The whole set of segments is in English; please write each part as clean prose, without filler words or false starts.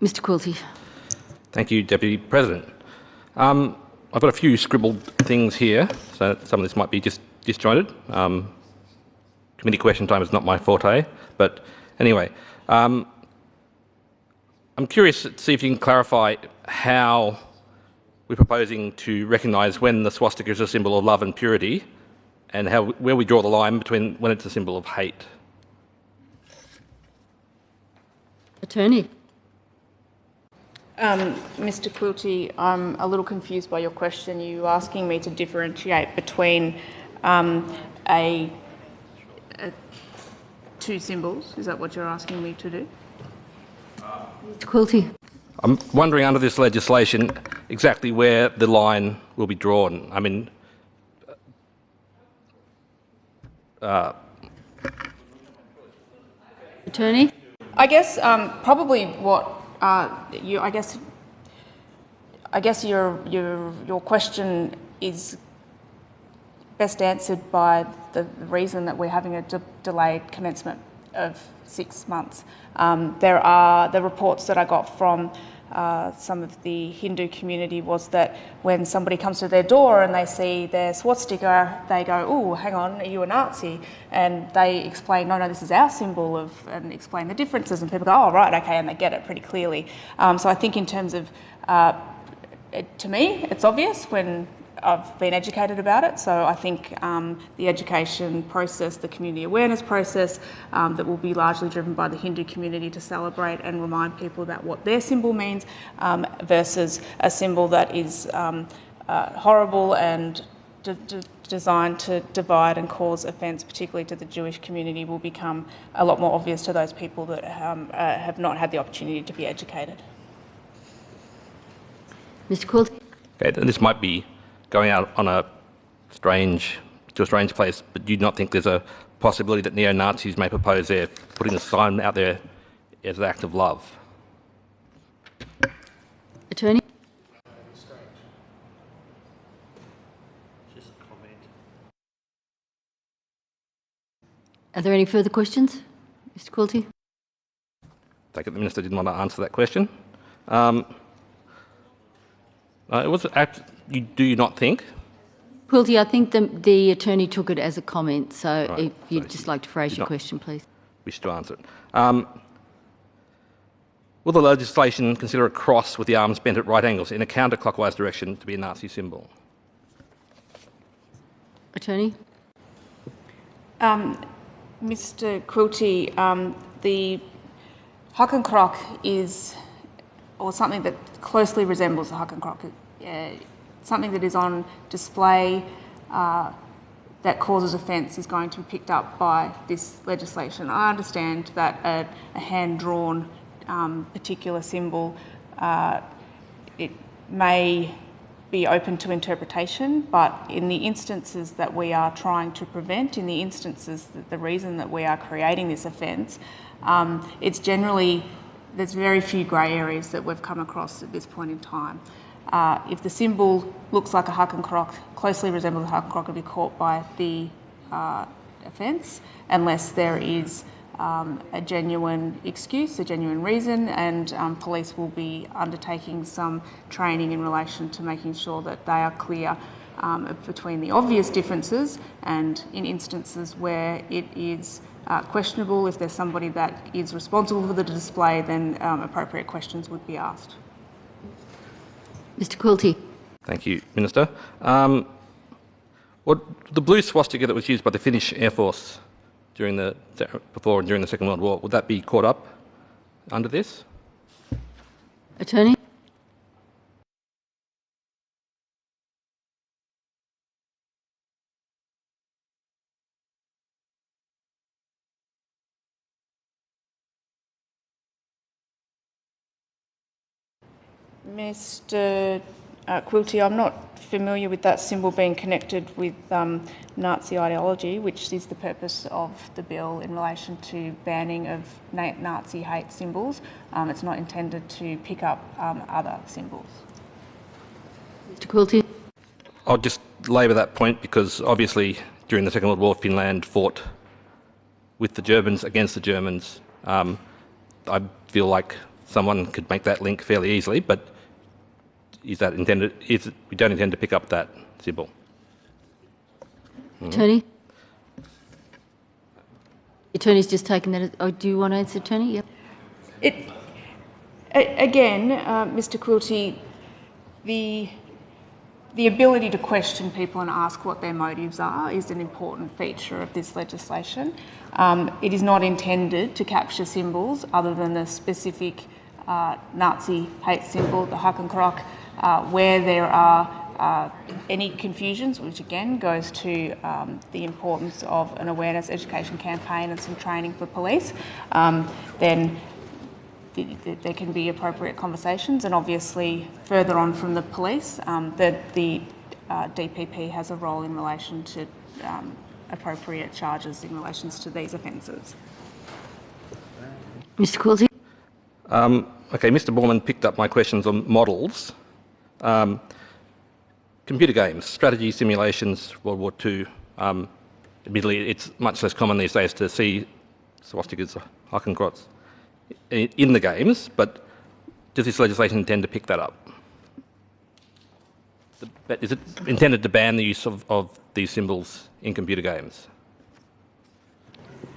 Mr Quilty. Thank you, Deputy President. I've got a few scribbled things here, so some of this might be just disjointed. Committee question time is not my forte, but anyway. I'm curious to see if you can clarify how we're proposing to recognise when the swastika is a symbol of love and purity, and where we draw the line between when it's a symbol of hate. Attorney. Mr Quilty, I'm a little confused by your question. You're asking me to differentiate between two symbols. Is that what you're asking me to do? Mr Quilty. I'm wondering under this legislation exactly where the line will be drawn. I mean, Attorney. I guess probably what I guess your question is best answered by the reason that we're having a delayed commencement of 6 months. There are the reports that I got from some of the Hindu community was that when somebody comes to their door and they see their swastika, they go, "Oh, hang on, are you a Nazi?" And they explain, "No, this is our symbol of," and explain the differences, and people go, "Oh, right, okay," and they get it pretty clearly. So I think in terms of, to me, it's obvious when I've been educated about it. So I think the education process, the community awareness process that will be largely driven by the Hindu community to celebrate and remind people about what their symbol means versus a symbol that is horrible and designed to divide and cause offence, particularly to the Jewish community, will become a lot more obvious to those people that have not had the opportunity to be educated. Mr Quilty. okay, and this might be going out on to a strange place, but do you not think there's a possibility that neo-Nazis may propose they're putting a sign out there as an act of love? Attorney. Are there any further questions? Mr Quilty? Take it the Minister didn't want to answer that question. It was do you not think? Quilty, I think the Attorney took it as a comment, so Right, if you'd so just like to phrase your question, please. Wish to answer it. Will the legislation consider a cross with the arms bent at right angles in a counterclockwise direction to be a Nazi symbol? Attorney? Mr Quilty, the Hakenkreuz is, or something that closely resembles the Hakenkreuz, something that is on display that causes offence is going to be picked up by this legislation. I understand that a hand-drawn particular symbol, it may be open to interpretation, but in the instances that we are trying to prevent, in the instances that the reason that we are creating this offence, it's generally, there's very few grey areas that we've come across at this point in time. If the symbol looks like a Hakenkreuz, closely resembles a Hakenkreuz, will be caught by the offence unless there is a genuine excuse, a genuine reason, and police will be undertaking some training in relation to making sure that they are clear between the obvious differences, and in instances where it is questionable, if there's somebody that is responsible for the display, then appropriate questions would be asked. Mr Quilty. Thank you, Minister. The blue swastika that was used by the Finnish Air Force before and during the Second World War, would that be caught up under this? Attorney? Mr Quilty, I'm not familiar with that symbol being connected with Nazi ideology, which is the purpose of the bill in relation to banning of Nazi hate symbols. It's not intended to pick up other symbols. Mr Quilty. I'll just labour that point because obviously during the Second World War Finland fought with the Germans against the Germans. I feel like someone could make that link fairly easily, but is that intended? We don't intend to pick up that symbol. Attorney? Attorney's just taken that. Oh, do you want to answer, Attorney? Yep. Again, Mr. Quilty, the ability to question people and ask what their motives are is an important feature of this legislation. It is not intended to capture symbols other than the specific Nazi hate symbol, the Hakenkreuz, where there are any confusions, which again goes to the importance of an awareness education campaign and some training for police, then there can be appropriate conversations, and obviously further on from the police, the DPP has a role in relation to appropriate charges in relation to these offences. Mr. Quilty? Okay, Mr. Borman picked up my questions on models. Computer games, strategy simulations, World War II. Admittedly, it's much less common these days to see swastikas, Hakenkreuz in the games, but does this legislation intend to pick that up? Is it intended to ban the use of these symbols in computer games?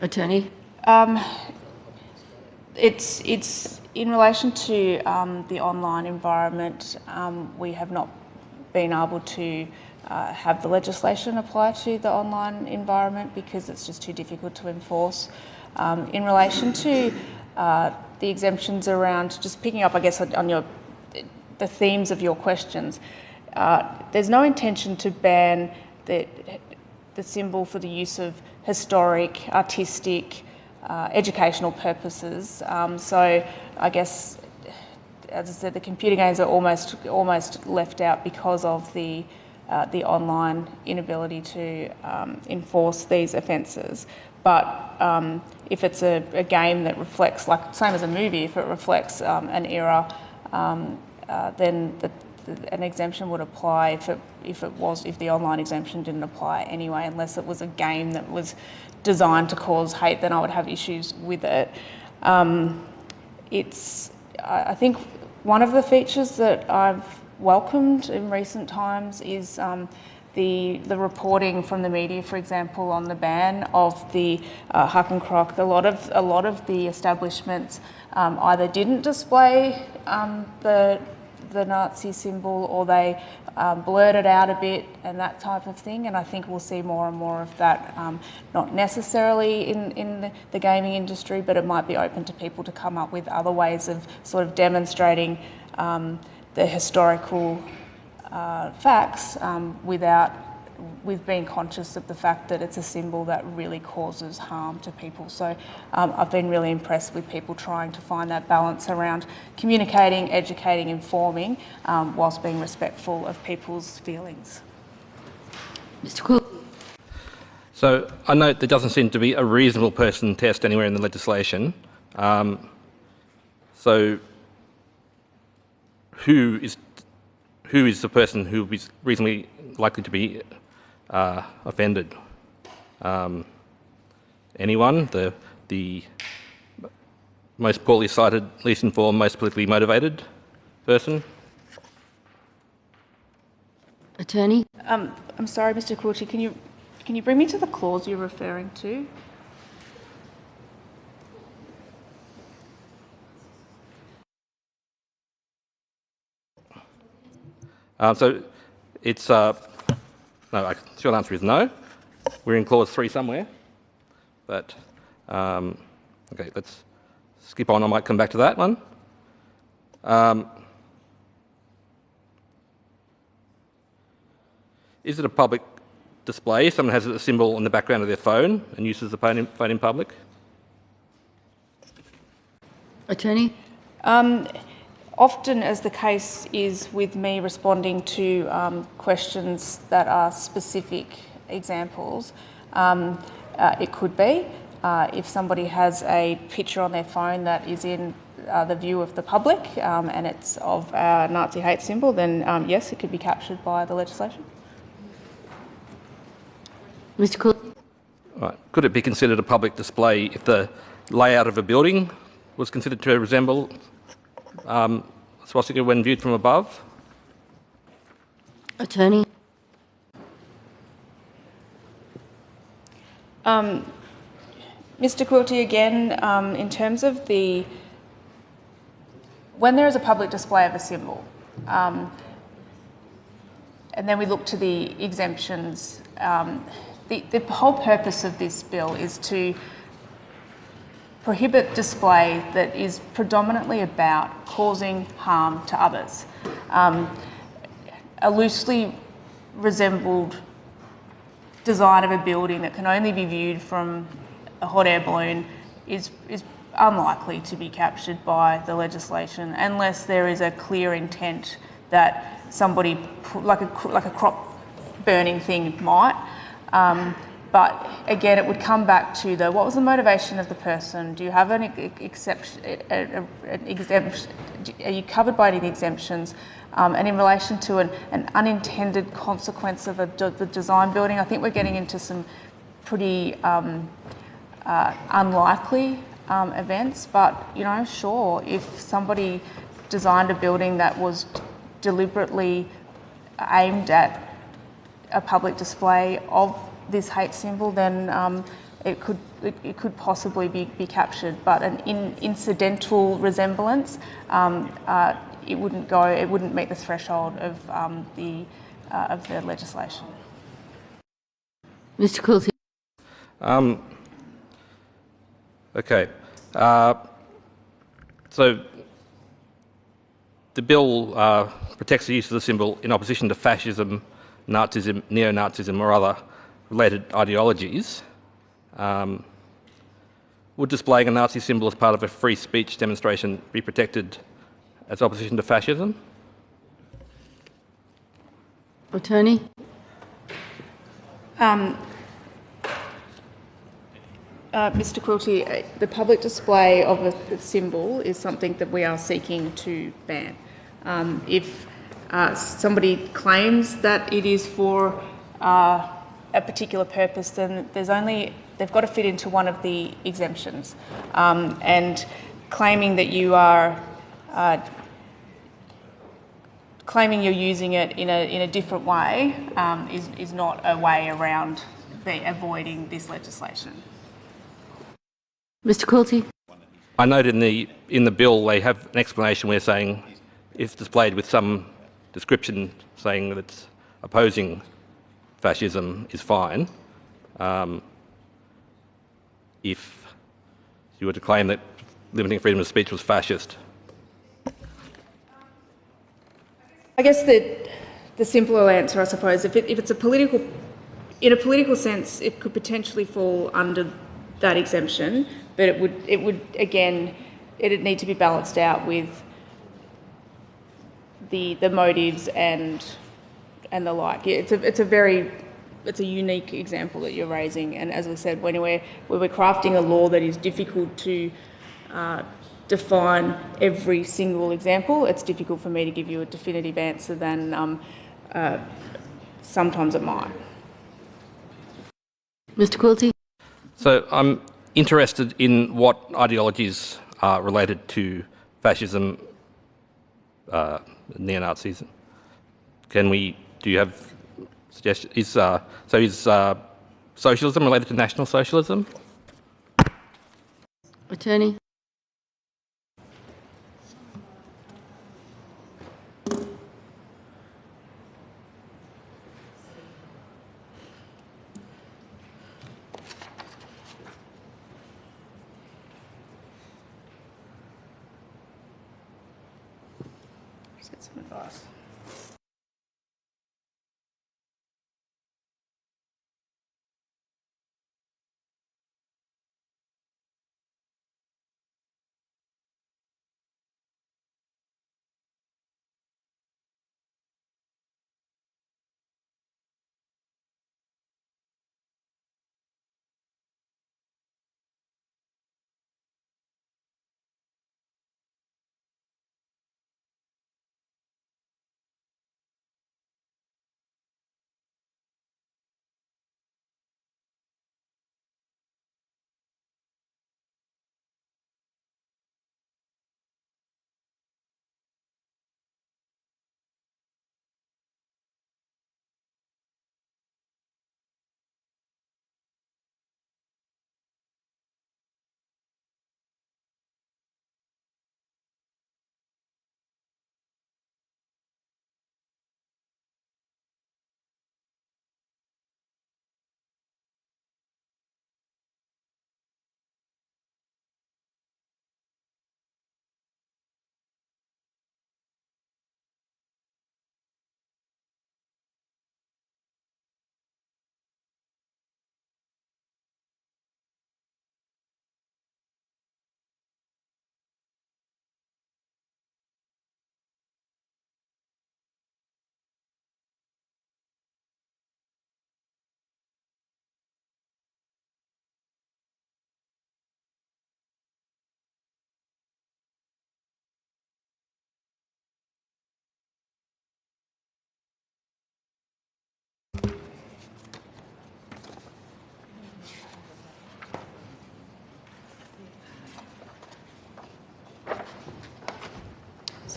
Attorney? It's in relation to the online environment. We have not been able to have the legislation apply to the online environment because it's just too difficult to enforce. In relation to the exemptions around, just picking up, I guess, on the themes of your questions, there's no intention to ban the symbol for the use of historic, artistic, educational purposes. So I guess, as I said, the computer games are almost left out because of the online inability to enforce these offences. But if it's a game that reflects, like same as a movie, if it reflects an era, then an exemption would apply. If the online exemption didn't apply anyway, unless it was a game that was designed to cause hate, then I would have issues with it. I think one of the features that I've welcomed in recent times is the reporting from the media, for example, on the ban of the Hakenkreuz. A lot of the establishments either didn't display the Nazi symbol, or they blurred it out a bit and that type of thing. And I think we'll see more and more of that, not necessarily in the gaming industry, but it might be open to people to come up with other ways of sort of demonstrating the historical facts with being conscious of the fact that it's a symbol that really causes harm to people. So I've been really impressed with people trying to find that balance around communicating, educating, informing, whilst being respectful of people's feelings. Mr. Quill? So I note there doesn't seem to be a reasonable person test anywhere in the legislation. So who is the person who is reasonably likely to be offended? Anyone? The most poorly cited, least informed, most politically motivated person? Attorney? I'm sorry, Mr. Quilty, can you bring me to the clause you're referring to? So it's no. The short answer is no. We're in clause 3 somewhere, but okay. Let's skip on. I might come back to that one. Is it a public display? Someone has a symbol on the background of their phone and uses the phone in public. Attorney? Often, as the case is with me responding to questions that are specific examples, it could be. If somebody has a picture on their phone that is in the view of the public and it's of a Nazi hate symbol, then yes, it could be captured by the legislation. Mr. Quill? Right. Could it be considered a public display if the layout of a building was considered to resemble swastika when viewed from above. Attorney? Mr. Quilty, again, in terms of when there is a public display of a symbol, and then we look to the exemptions, the whole purpose of this bill is to prohibit display that is predominantly about causing harm to others. A loosely resembled design of a building that can only be viewed from a hot air balloon is unlikely to be captured by the legislation unless there is a clear intent that somebody, like a crop burning thing might. But again, it would come back to what was the motivation of the person? Do you have an exception? Are you covered by any exemptions? And in relation to an unintended consequence of the design building, I think we're getting into some pretty unlikely events. But sure, if somebody designed a building that was deliberately aimed at a public display of this hate symbol, then it could possibly be captured. But an incidental resemblance, it wouldn't meet the threshold of the legislation. Mr. Quilty? Okay. So the bill protects the use of the symbol in opposition to fascism, Nazism, neo-Nazism or other related ideologies. Would displaying a Nazi symbol as part of a free speech demonstration be protected as opposition to fascism? Attorney? Mr. Quilty, the public display of a symbol is something that we are seeking to ban. If somebody claims that it is for a particular purpose, then they've got to fit into one of the exemptions. And claiming that you are claiming you're using it in a different way is not a way around avoiding this legislation. Mr. Quilty? I note in the bill they have an explanation where saying if displayed with some description saying that it's opposing fascism is fine. If you were to claim that limiting freedom of speech was fascist. I guess the simpler answer, I suppose, if it's in a political sense, it could potentially fall under that exemption, but it would again, it'd need to be balanced out with the motives and the like. It's a unique example that you're raising, and as I said, when we're crafting a law that is difficult to define every single example, it's difficult for me to give you a definitive answer than sometimes it might. Mr. Quilty? So I'm interested in what ideologies are related to fascism, neo-Nazis. Do you have suggestions? Is socialism related to National Socialism? Attorney? Just get some advice.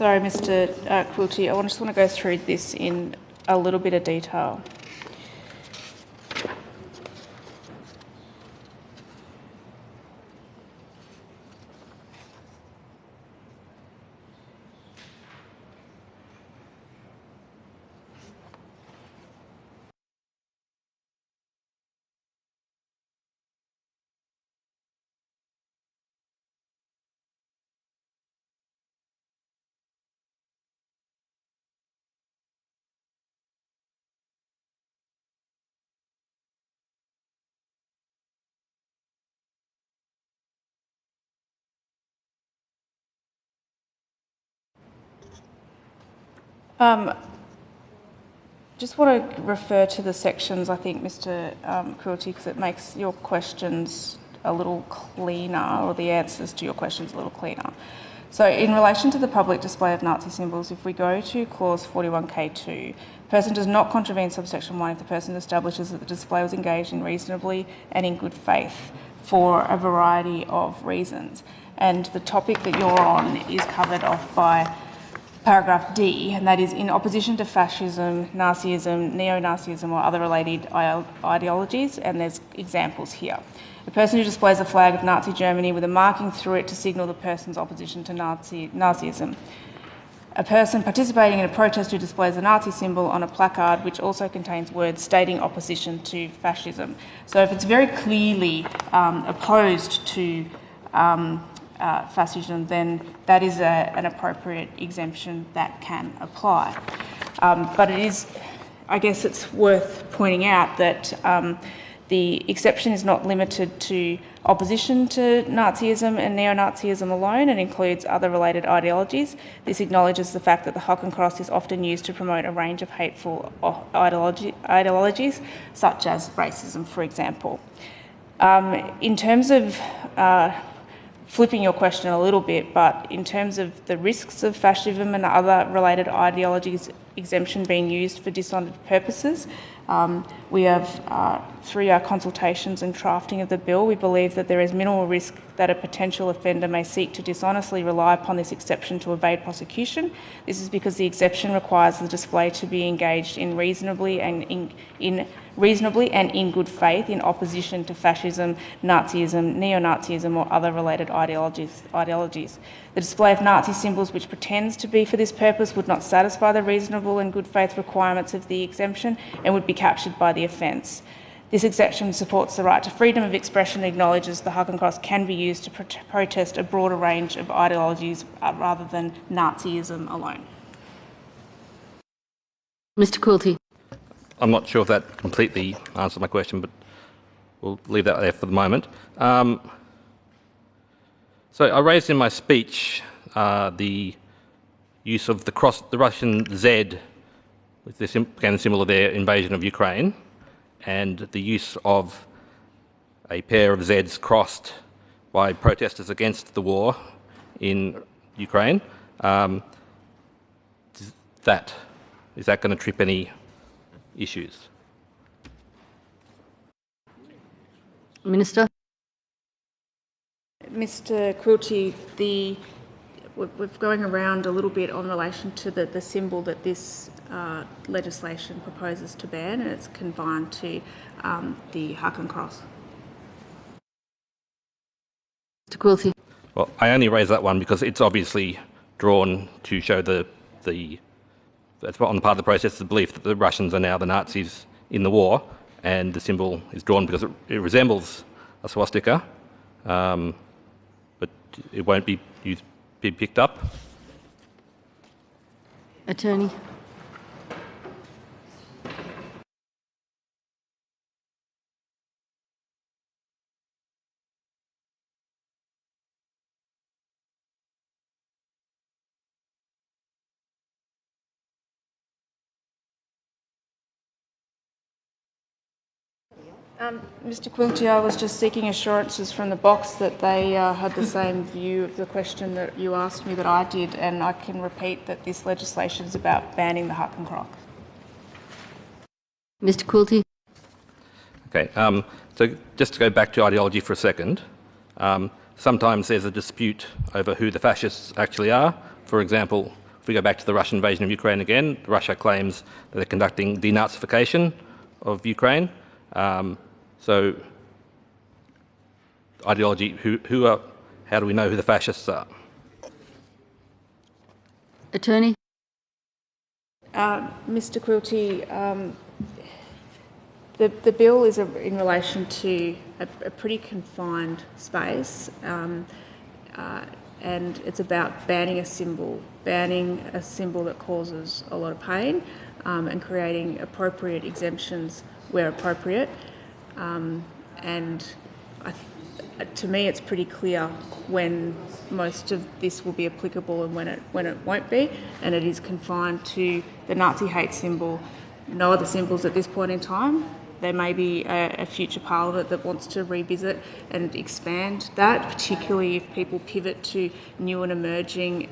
Sorry, Mr. Quilty, I just want to go through this in a little bit of detail. Just want to refer to the sections, I think, Mr. Quilty, because it makes your questions a little cleaner, or the answers to your questions a little cleaner. So in relation to the public display of Nazi symbols, if we go to clause 41K2, person does not contravene subsection 1 if the person establishes that the display was engaged in reasonably and in good faith for a variety of reasons. And the topic that you're on is covered off by paragraph D, and that is in opposition to fascism, Nazism, neo-Nazism or other related ideologies, and there's examples here. A person who displays a flag of Nazi Germany with a marking through it to signal the person's opposition to Nazism. A person participating in a protest who displays a Nazi symbol on a placard which also contains words stating opposition to fascism. So if it's very clearly opposed to fascism, then that is an appropriate exemption that can apply. But it is, I guess it's worth pointing out that the exception is not limited to opposition to Nazism and neo-Nazism alone and includes other related ideologies. This acknowledges the fact that the Hakenkreuz is often used to promote a range of hateful ideologies, such as racism, for example. In terms of flipping your question a little bit, but in terms of the risks of fascism and other related ideologies exemption being used for dishonoured purposes, we have, through our consultations and drafting of the bill, we believe that there is minimal risk that a potential offender may seek to dishonestly rely upon this exception to evade prosecution. This is because the exception requires the display to be engaged in reasonably and in good faith in opposition to fascism, Nazism, neo-Nazism or other related ideologies. The display of Nazi symbols which pretends to be for this purpose would not satisfy the reasonable and good faith requirements of the exemption and would be captured by the offence. This exception supports the right to freedom of expression and acknowledges the Hakenkreuz can be used to protest a broader range of ideologies rather than Nazism alone. Mr. Quilty. I'm not sure if that completely answers my question, but we'll leave that there for the moment. So I raised in my speech the use of the Russian Z with the symbol of their invasion of Ukraine, and the use of a pair of Zs crossed by protesters against the war in Ukraine. Is that going to trip any issues? Minister. Mr. Quilty, we're going around a little bit on relation to the symbol that this legislation proposes to ban, and it's confined to the Hakenkreuz. Mr. Quilty. Well, I only raise that one because it's obviously drawn to show that's on the part of the process, the belief that the Russians are now the Nazis in the war, and the symbol is drawn because it resembles a swastika, but it won't be picked up. Attorney. Mr. Quilty, I was just seeking assurances from the box that they had the same view of the question that you asked me that I did, and I can repeat that this legislation is about banning the Hakenkreuz. Mr. Quilty. Okay, so just to go back to ideology for a second, sometimes there's a dispute over who the fascists actually are. For example, if we go back to the Russian invasion of Ukraine again, Russia claims that they're conducting denazification of Ukraine. So ideology, how do we know who the fascists are? Attorney? Mr. Quilty, the bill is in relation to a pretty confined space, and it's about banning a symbol that causes a lot of pain, and creating appropriate exemptions where appropriate. To me, it's pretty clear when most of this will be applicable and when it won't be, and it is confined to the Nazi hate symbol. No other symbols at this point in time. There may be a future parliament that wants to revisit and expand that, particularly if people pivot to new and emerging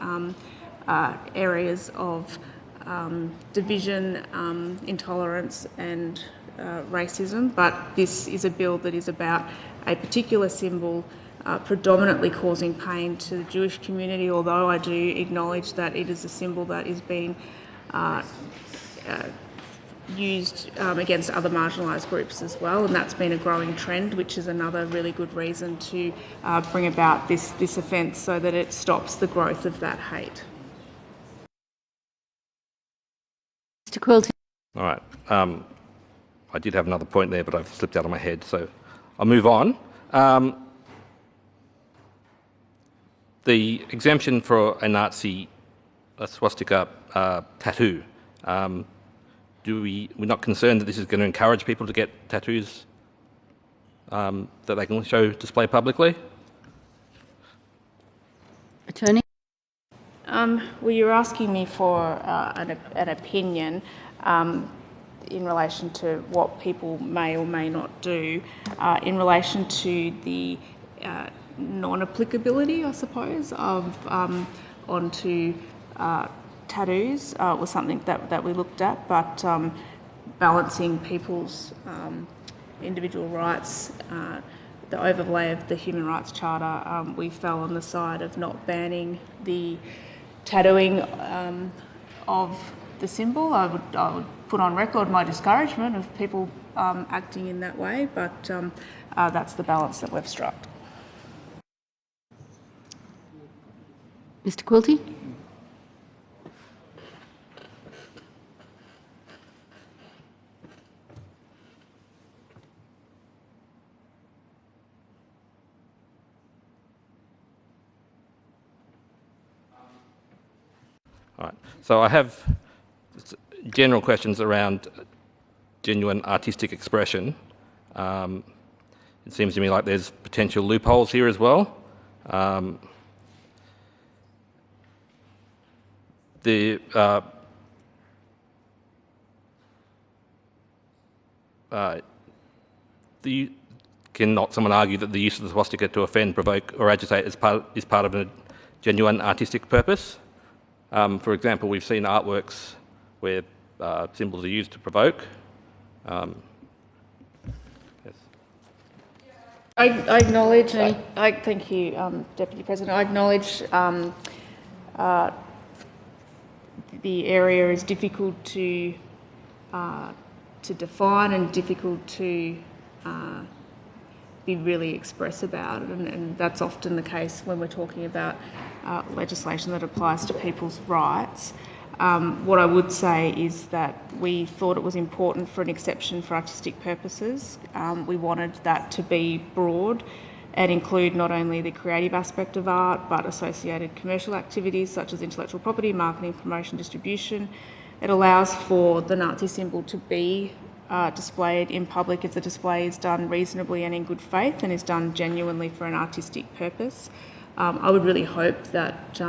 areas of division, intolerance and racism. But this is a bill that is about a particular symbol predominantly causing pain to the Jewish community, although I do acknowledge that it is a symbol that is being used against other marginalised groups as well, and that's been a growing trend, which is another really good reason to bring about this offence so that it stops the growth of that hate. Mr. Quilty? All right. I did have another point there, but I've slipped out of my head, so I'll move on. The exemption for a Nazi swastika tattoo, we're not concerned that this is going to encourage people to get tattoos that they can display publicly? Attorney? Well, you're asking me for an opinion in relation to what people may or may not do in relation to the non-applicability, I suppose, of onto tattoos was something that we looked at, but balancing people's individual rights, the overlay of the Human Rights Charter, we fell on the side of not banning the tattooing of the symbol. I would put on record my discouragement of people acting in that way, but that's the balance that we've struck. Mr. Quilty? All right. So I have general questions around genuine artistic expression. It seems to me like there's potential loopholes here as well. Cannot someone argue that the use of the swastika to offend, provoke or agitate is part of a genuine artistic purpose? For example, we've seen artworks where symbols are used to provoke. Yes. I acknowledge, thank you, Deputy President. I acknowledge the area is difficult to define and difficult to be really express about, and that's often the case when we're talking about legislation that applies to people's rights. What I would say is that we thought it was important for an exception for artistic purposes. We wanted that to be broad and include not only the creative aspect of art, but associated commercial activities such as intellectual property, marketing, promotion, distribution. It allows for the Nazi symbol to be displayed in public if the display is done reasonably and in good faith and is done genuinely for an artistic purpose. I would really hope that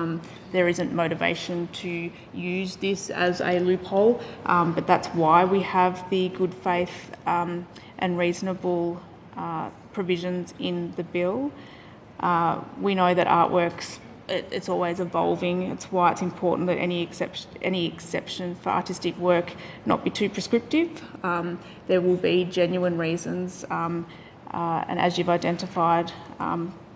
there isn't motivation to use this as a loophole, but that's why we have the good faith and reasonable provisions in the bill. We know that artworks, it's always evolving. It's why it's important that any exception for artistic work not be too prescriptive. There will be genuine reasons, and as you've identified,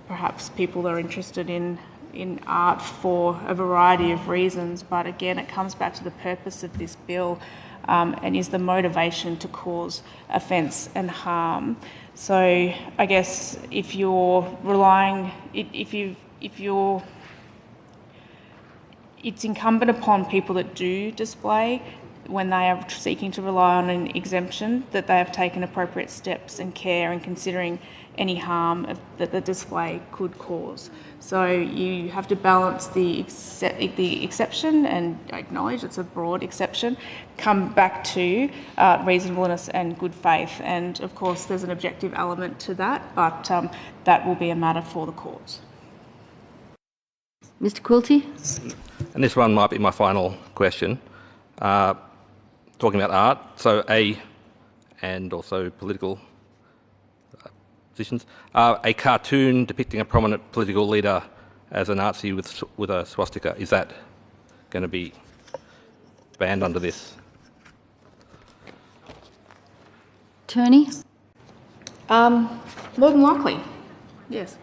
perhaps people are interested in in art for a variety of reasons, but again, it comes back to the purpose of this bill, and is the motivation to cause offence and harm. So I guess if you're relying, it's incumbent upon people that do display, when they are seeking to rely on an exemption, that they have taken appropriate steps and care in considering any harm that the display could cause. So you have to balance the exception and acknowledge it's a broad exception, come back to reasonableness and good faith. And of course there's an objective element to that, but that will be a matter for the courts. Mr. Quilty? And this one might be my final question. Talking about art, so and also political positions. A cartoon depicting a prominent political leader as a Nazi with a swastika, is that going to be banned under this? Attorney? More than likely, yes.